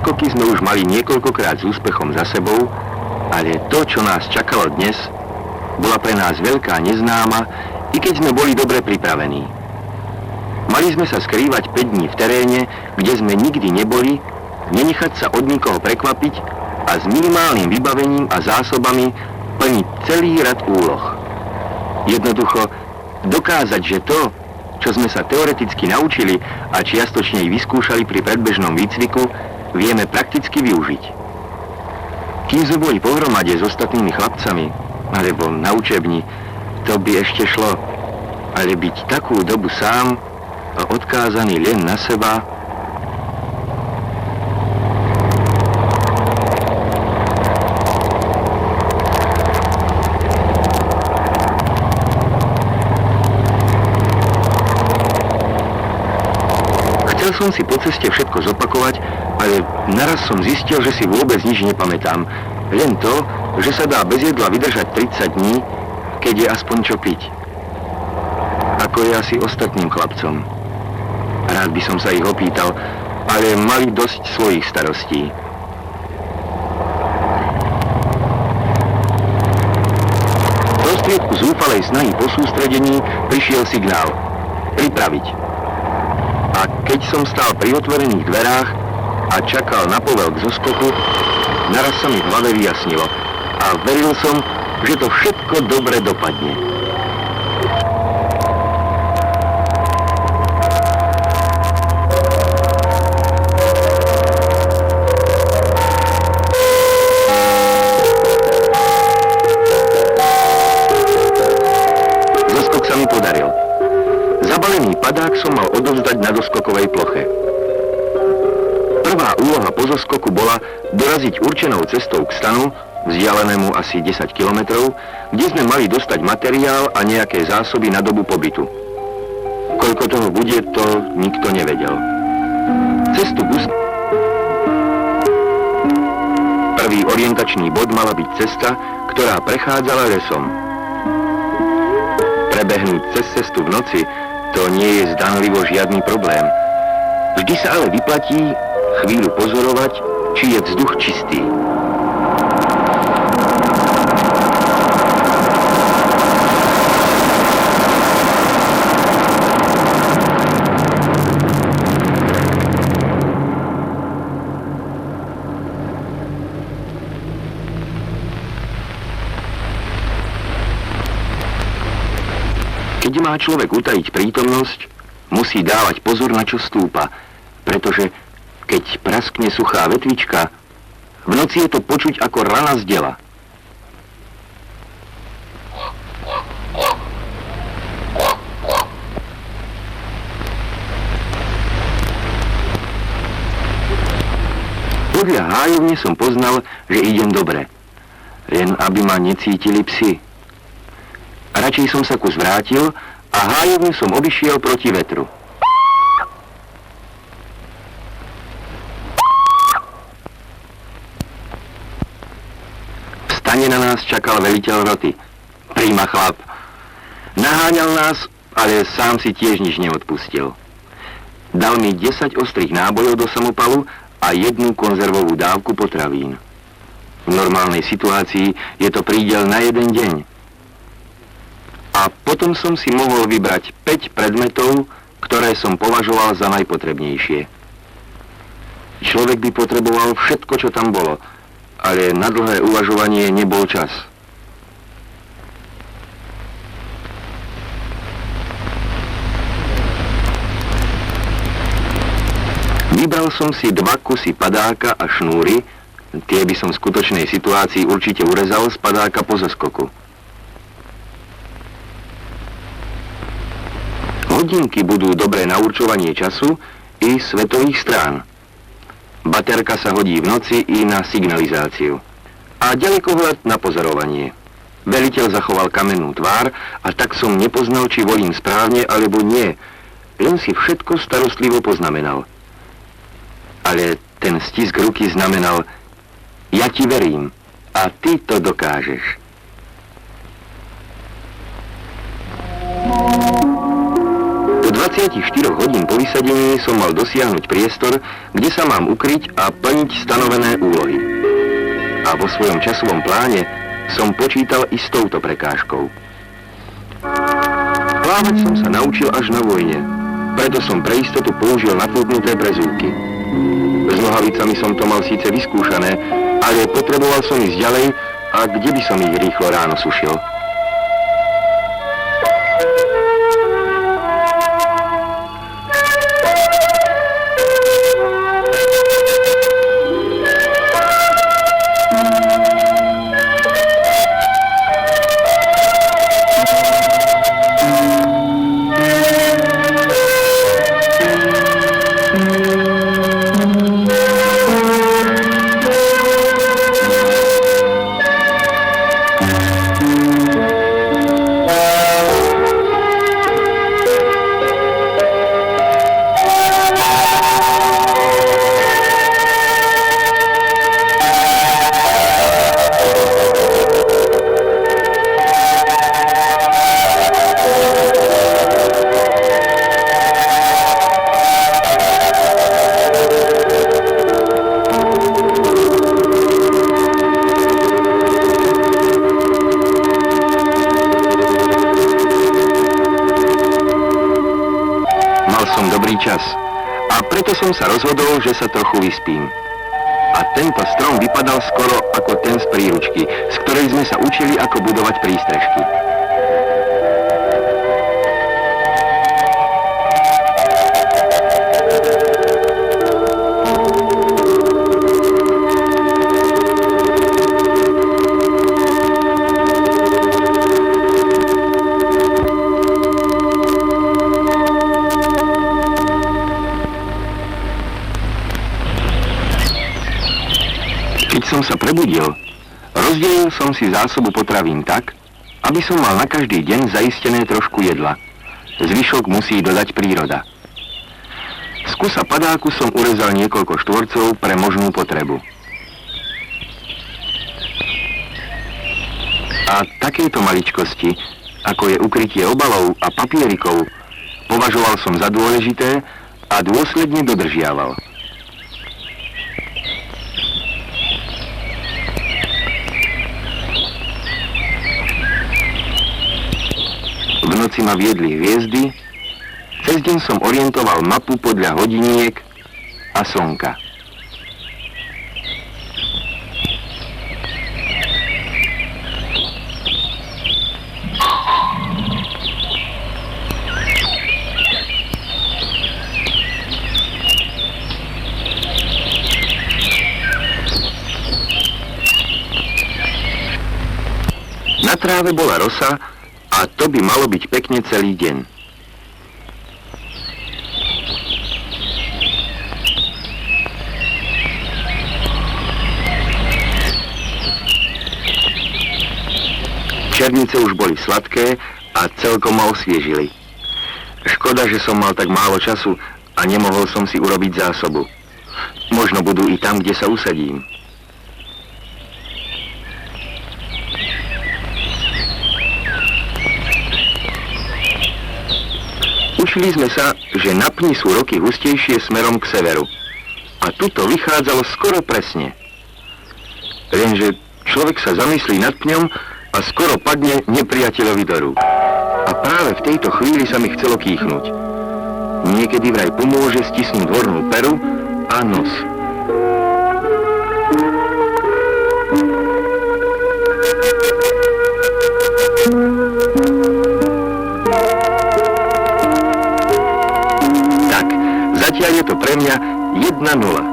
Zoskoky sme už mali niekoľkokrát s úspechom za sebou, ale to, čo nás čakalo dnes, bola pre nás veľká neznáma, i keď sme boli dobre pripravení. Mali sme sa skrývať 5 dní v teréne, kde sme nikdy neboli, nenechať sa od nikoho prekvapiť a s minimálnym vybavením a zásobami plniť celý rad úloh. Jednoducho dokázať, že to, čo sme sa teoreticky naučili a čiastočne i vyskúšali pri predbežnom výcviku, vieme prakticky využiť. Kým sme boli pohromade s ostatnými chlapcami, alebo na učebni, to by ešte šlo, ale byť takú dobu sám a odkázaný len na seba. Chcel som si po ceste všetko zopakovať, ale naraz som zistil, že si vôbec nič nepamätám. Len to, že sa dá bez jedla vydržať 30 dní, keď je aspoň čo piť. Ako je asi ostatným chlapcom. Rád by som sa ich opýtal, ale mali dosť svojich starostí. V prostriedku zúfalej snahy po sústredení prišiel signál pripraviť. A keď som stál pri otvorených dverách a čakal na povel k zoskoku, naraz sa mi v hlave vyjasnilo a veril som, že to všetko dobre dopadne. Zoskok sa mi podaril. Zabalený padák som mal odovzdať na doskokovej ploche. Prvá úloha po zoskoku bola doraziť určenou cestou k stanu, vzdialenému asi 10 kilometrov, kde sme mali dostať materiál a nejaké zásoby na dobu pobytu. Koľko toho bude, to nikto nevedel. Cestu Prvý orientačný bod mala byť cesta, ktorá prechádzala lesom. Prebehnúť cez cestu v noci, to nie je zdanlivo žiadny problém. Vždy sa ale vyplatí chvíľu pozorovať, či je vzduch čistý. Keď má človek utajiť prítomnosť, musí dávať pozor, na čo stúpa, pretože keď praskne suchá vetvička, v noci je to počuť ako rana z dela. Podľa hájovne som poznal, že idem dobre, len aby ma necítili psi. A radšej som sa kus vrátil a hájovne som obišiel proti vetru. V stane na nás čakal veliteľ roty. Prima chlap. Naháňal nás, ale sám si tiež nič neodpustil. Dal mi 10 ostrých nábojov do samopalu a 1 konzervovú dávku potravín. V normálnej situácii je to prídel na 1 deň. A potom som si mohol vybrať 5 predmetov, ktoré som považoval za najpotrebnejšie. Človek by potreboval všetko, čo tam bolo, ale na dlhé uvažovanie nebol čas. Vybral som si 2 kusy padáka a šnúry, tie by som v skutočnej situácii určite urezal z padáka po zoskoku. Hodinky budú dobré na určovanie času i svetových strán. Baterka sa hodí v noci i na signalizáciu. A ďalekohľad na pozorovanie. Veliteľ zachoval kamennú tvár a tak som nepoznal, či volím správne alebo nie. Len si všetko starostlivo poznamenal. Ale ten stisk ruky znamenal: ja ti verím a ty to dokážeš. Do 24 hodín po vysadení som mal dosiahnuť priestor, kde sa mám ukryť a plniť stanovené úlohy. A vo svojom časovom pláne som počítal i s touto prekážkou. Plávať som sa naučil až na vojne, preto som pre istotu použil nafúknuté prezúvky. S nohavicami som to mal síce vyskúšané, ale potreboval som ísť ďalej a kde by som ich rýchlo ráno sušil. Čas. A preto som sa rozhodol, že sa trochu vyspím. A tento strom vypadal skoro ako ten z príručky, z ktorej sme sa učili, ako budovať prístrežky. Keď som sa prebudil, rozdelil som si zásobu potravín tak, aby som mal na každý deň zaistené trošku jedla. Zvyšok musí dodať príroda. Z kusa padáku som urezal niekoľko štvorcov pre možnú potrebu. A takéto maličkosti, ako je ukrytie obalov a papierikov, považoval som za dôležité a dôsledne dodržiaval. V noci ma viedli hviezdy, cez deň som orientoval mapu podľa hodiniek a slnka. Na tráve bola rosa, a to by malo byť pekne celý deň. Černice už boli sladké a celkom ma osviežili. Škoda, že som mal tak málo času a nemohol som si urobiť zásobu. Možno budú i tam, kde sa usadím. Učili sme sa, že na pni sú roky hustejšie smerom k severu. A tuto vychádzalo skoro presne. Lenže človek sa zamyslí nad pňom a skoro padne nepriateľovi do rúk. A práve v tejto chvíli sa mi chcelo kýchnuť. Niekedy vraj pomôže stisnúť hornú peru a nos. Zatiaľ je to pre mňa 1-0.